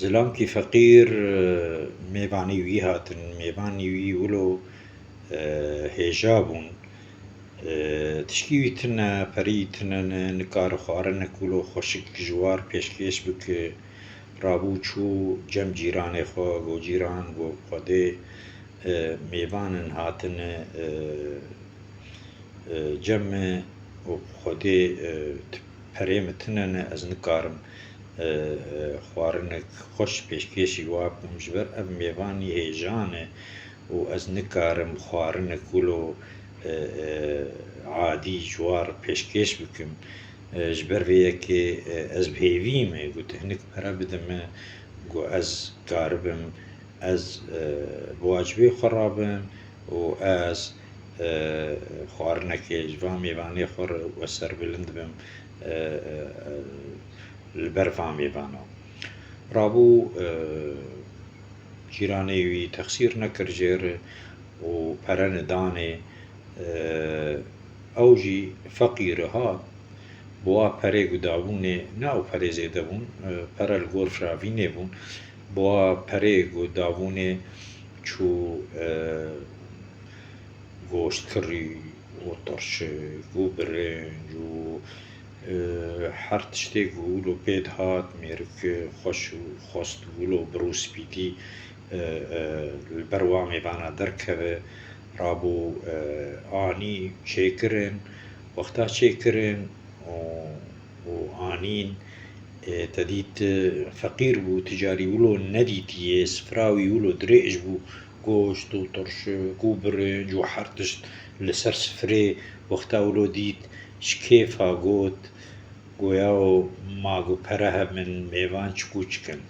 زلامکی فقیر میوانی وی هاتن میوانی وی ولو هێژا بوون تشکیوی تنە پەری تنە نکار خوارنە کولۆ خۆشک ژوار پێشکێش بکە ڕابوو چوو جەم جیرانێ خۆ بۆ جیران بۆ خودێ میوانن هاتنە جەمە بۆ خودێ پەرێمە تنەنە ئەز نکارم خواردنێک خۆش پێشکێشی وا بکەم ji ber ev mêvanî hêjan e û ez nikarim xwarinek wilo adî ji war pêşkêş bikim ji ber vê yekê ez pêvîme got hinek pere bidime got ez karibim ez bi wacibê xwe rabim û ez xwarinekê ji van mêvanê xwe re weserbilind bim li ber van mêvanan. Rabû cîranê wî texsîr nekir jê re û pere nidanê ew jî feqîr hat bi wa perê ku dabûnê ne ew perê zêde bûn pere li gor firavînê bûn bi wa perê ku dabûnê çû goştkirî û torşik û birinc û her tiştê ku wilo pê dihat mêrik xweş û xwest wilo bir û spîtî li ber wa mêvana derkeve rabû anî çêkirin wexta çêkirin û anîn te dît feqîr bû ticarî wilo nedîtiye sifra wî wilo dirêj bû goşt û torşik û birinc û her tişt li ser sifrê wexta wilo dît ji kêfa got goya ma ku pere hebin mêvan çikû çikin